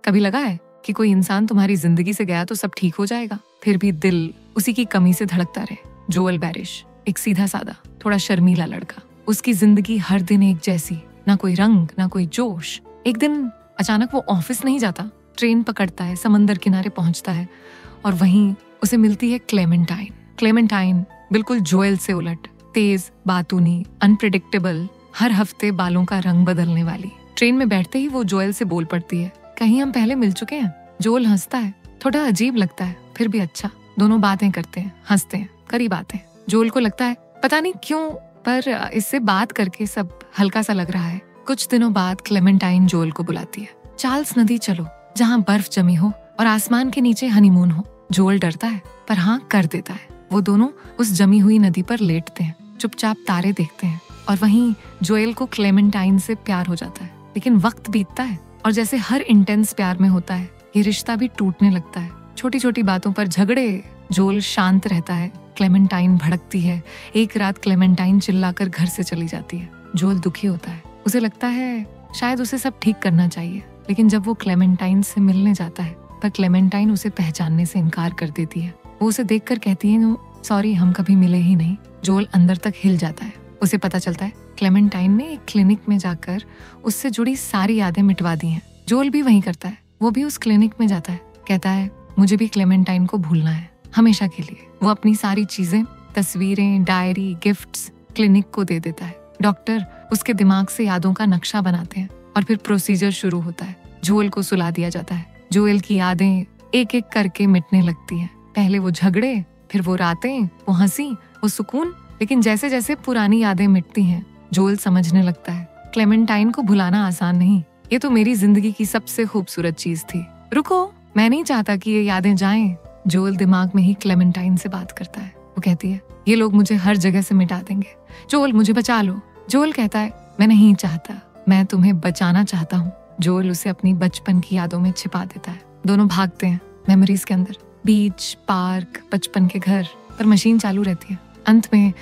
कभी लगा है कि कोई इंसान तुम्हारी जिंदगी से गया तो सब ठीक हो जाएगा, फिर भी दिल उसी की कमी से धड़कता रहे? जोएल बैरिश एक सीधा सादा, थोड़ा शर्मीला लड़का। उसकी जिंदगी हर दिन एक जैसी, ना कोई रंग ना कोई जोश। एक दिन अचानक वो ऑफिस नहीं जाता, ट्रेन पकड़ता है, समंदर किनारे पहुंचता है और वहीं उसे मिलती है क्लेमेंटाइन। क्लेमेंटाइन बिल्कुल जोएल से उलट, तेज, बातूनी, अनप्रेडिक्टेबल, हर हफ्ते बालों का रंग बदलने वाली। ट्रेन में बैठते ही वो जोएल से बोल पड़ती है, कहीं हम पहले मिल चुके हैं? जोएल हंसता है, थोड़ा अजीब लगता है, फिर भी अच्छा। दोनों बातें करते हैं, हंसते हैं, करीब आते हैं। जोएल को लगता है पता नहीं क्यों, पर इससे बात करके सब हल्का सा लग रहा है। कुछ दिनों बाद क्लेमेंटाइन जोएल को बुलाती है, चार्ल्स नदी चलो, जहाँ बर्फ जमी हो और आसमान के नीचे हनीमून हो। जोएल डरता है पर हाँ कर देता है। वो दोनों उस जमी हुई नदी पर लेटते हैं, चुपचाप तारे देखते हैं और वहीं जोएल को क्लेमेंटाइन से प्यार हो जाता है। लेकिन वक्त बीतता है और जैसे हर इंटेंस प्यार में होता है, ये रिश्ता भी टूटने लगता है। छोटी छोटी बातों पर झगड़े। जोएल शांत रहता है, क्लेमेंटाइन भड़कती है। एक रात क्लेमेंटाइन चिल्लाकर घर से चली जाती है। जोएल दुखी होता है, उसे लगता है शायद उसे सब ठीक करना चाहिए। लेकिन जब वो क्लेमेंटाइन से मिलने जाता है, पर क्लेमेंटाइन उसे पहचानने से इनकार कर देती है। वो उसे देखकर कहती है, सॉरी हम कभी मिले ही नहीं। जोएल अंदर तक हिल जाता है। उसे पता चलता है क्लेमेंटाइन ने एक क्लिनिक में जाकर उससे जुड़ी सारी यादें मिटवा दी हैं। जोएल भी वही करता है, वो भी उस क्लिनिक में जाता है, कहता है मुझे भी क्लेमेंटाइन को भूलना है हमेशा के लिए। वो अपनी सारी चीजें, तस्वीरें, डायरी, गिफ्ट्स क्लिनिक को दे देता है। डॉक्टर उसके दिमाग से यादों का नक्शा बनाते हैं और फिर प्रोसीजर शुरू होता है। जोएल को सुला दिया जाता है। जोएल की यादें एक एक करके मिटने लगती हैं। पहले वो झगड़े, फिर वो रातें, वो हंसी, वो सुकून। लेकिन जैसे जैसे पुरानी यादें मिटती हैं, जोएल समझने लगता है क्लेमेंटाइन को भुलाना आसान नहीं। ये तो मेरी जिंदगी की सबसे खूबसूरत चीज थी। रुको, मैं नहीं चाहता कि ये यादें जाएं। जोएल दिमाग में ही क्लेमेंटाइन से बात करता है। वो कहती है ये लोग मुझे हर जगह से मिटा देंगे, जोएल मुझे बचा लो। जोएल कहता है मैं नहीं चाहता, मैं तुम्हें बचाना चाहता हूँ। जोएल उसे अपनी बचपन की यादों में छिपा देता है। दोनों भागते हैं मेमोरीज के अंदर, बीच, पार्क, बचपन के घर। पर मशीन चालू रहती है। अंत में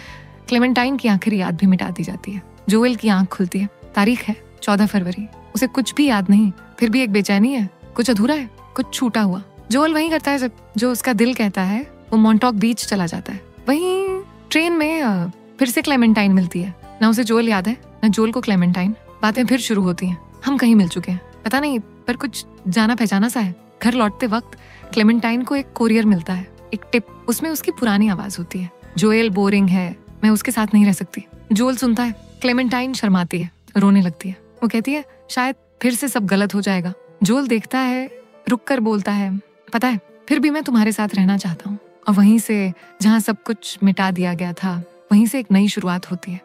क्लेमेंटाइन की आखिरी याद भी मिटा दी जाती है। जोएल की आंख खुलती है। तारीख है 14 फरवरी। उसे कुछ भी याद नहीं, फिर भी एक बेचैनी है, कुछ अधूरा है, कुछ छूटा हुआ। जोएल वही करता है जो उसका दिल कहता है। वो मॉन्टॉक बीच चला जाता है। वहीं ट्रेन में फिर से क्लेमेंटाइन मिलती है। ना उसे जोएल याद है, ना जोएल को क्लेमेंटाइन। बातें फिर शुरू होती हैं, हम कहीं मिल चुके हैं, पता नहीं, पर कुछ जाना पहचाना सा है। घर लौटते वक्त क्लेमेंटाइन को एक कोरियर मिलता है, एक टिप। उसमें उसकी पुरानी आवाज होती है, जोएल बोरिंग है, मैं उसके साथ नहीं रह सकती। जोएल सुनता है, क्लेमेंटाइन शर्माती है, रोने लगती है। वो कहती है शायद फिर से सब गलत हो जाएगा। जोएल देखता है, रुक कर बोलता है पता है फिर भी मैं तुम्हारे साथ रहना चाहता हूँ। और वहीं से जहाँ सब कुछ मिटा दिया गया था, वहीं से एक नई शुरुआत होती है।